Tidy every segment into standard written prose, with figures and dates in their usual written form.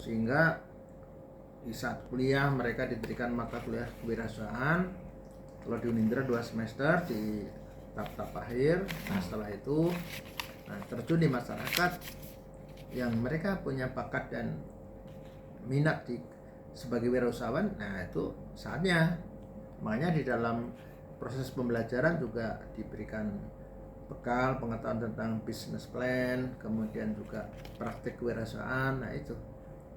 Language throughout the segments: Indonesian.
sehingga di saat kuliah mereka diberikan mata kuliah kewirausahaan. Kalau di Unindra 2 semester di tahap akhir. Nah setelah itu terjun di masyarakat yang mereka punya bakat dan minat sebagai wirausahawan. Nah itu saatnya. Makanya di dalam proses pembelajaran juga diberikan bekal pengetahuan tentang business plan, kemudian juga praktik kewirausahaan. Nah itu.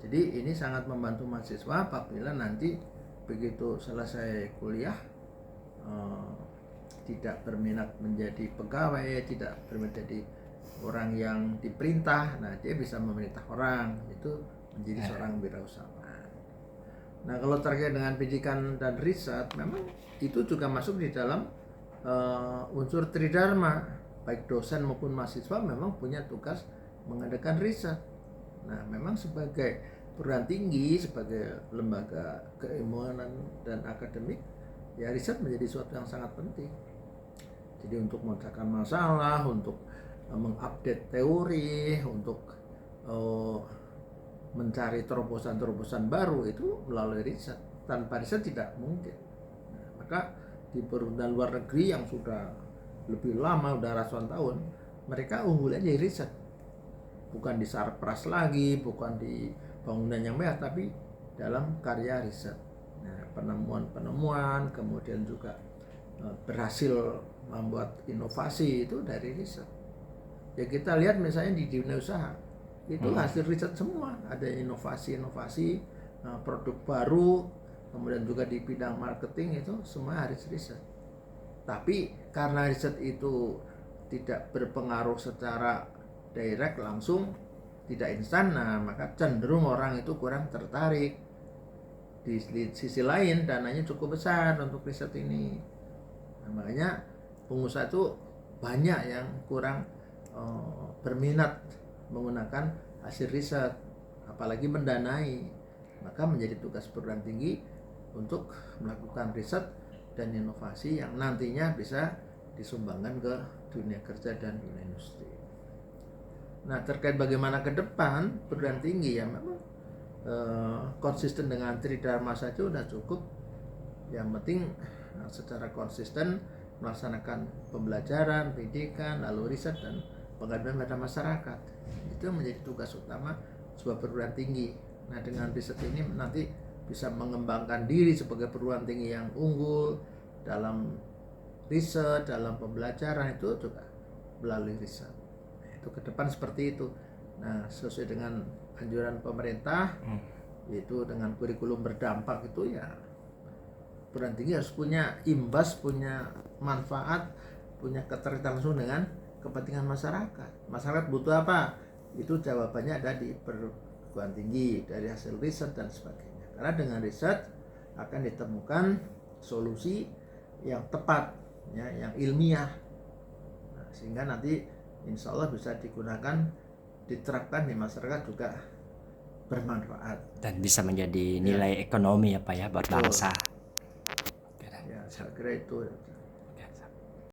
Jadi ini sangat membantu mahasiswa apabila nanti begitu selesai kuliah tidak berminat menjadi pegawai, tidak berminat menjadi orang yang diperintah. Nah dia bisa memerintah orang, itu menjadi seorang wirausahawan. Nah kalau terkait dengan pendidikan dan riset, memang itu juga masuk di dalam unsur tridharma. Baik dosen maupun mahasiswa memang punya tugas mengadakan riset. Nah memang sebagai perguruan tinggi, sebagai lembaga keilmuan dan akademik, ya riset menjadi sesuatu yang sangat penting. Jadi untuk memecahkan masalah, untuk mengupdate teori, untuk mencari terobosan-terobosan baru, itu melalui riset. Tanpa riset tidak mungkin. Nah, maka di perguruan luar negeri yang sudah lebih lama, udah ratusan tahun, mereka unggulnya di riset. Bukan di sarpras lagi, bukan di bangunan yang mewah, tapi dalam karya riset. Nah, penemuan-penemuan, kemudian juga berhasil membuat inovasi itu dari riset. Ya kita lihat misalnya di dunia usaha, itu hasil riset semua. Ada inovasi-inovasi, produk baru, kemudian juga di bidang marketing itu semua harus riset. Tapi karena riset itu tidak berpengaruh secara direct langsung, tidak instan, nah maka cenderung orang itu kurang tertarik. Di sisi lain dananya cukup besar untuk riset ini. Nah, makanya pengusaha itu banyak yang kurang berminat menggunakan hasil riset, apalagi mendanai. Maka menjadi tugas perguruan tinggi untuk melakukan riset dan inovasi yang nantinya bisa disumbangkan ke dunia kerja dan dunia industri. Nah terkait bagaimana ke depan perguruan tinggi, ya memang konsisten dengan tridharma saja sudah cukup. Yang penting secara konsisten melaksanakan pembelajaran, pendidikan, lalu riset dan pengabdian pada masyarakat. Itu menjadi tugas utama sebuah perguruan tinggi. Nah dengan riset ini nanti bisa mengembangkan diri sebagai perguruan tinggi yang unggul dalam riset, dalam pembelajaran itu juga melalui riset. Itu ke depan seperti itu. Nah sesuai dengan anjuran pemerintah, yaitu dengan kurikulum berdampak itu, ya perguruan tinggi harus punya imbas, punya manfaat, punya keterkaitan langsung dengan kepentingan masyarakat. Masyarakat butuh apa? Itu jawabannya ada di perguruan tinggi, dari hasil riset dan sebagainya. Karena dengan riset akan ditemukan solusi yang tepat, ya, yang ilmiah. Nah, sehingga nanti insya Allah bisa digunakan, diterapkan di masyarakat juga bermanfaat. Dan bisa menjadi nilai ekonomi ya Pak ya buat bangsa. Ya, saya kira itu.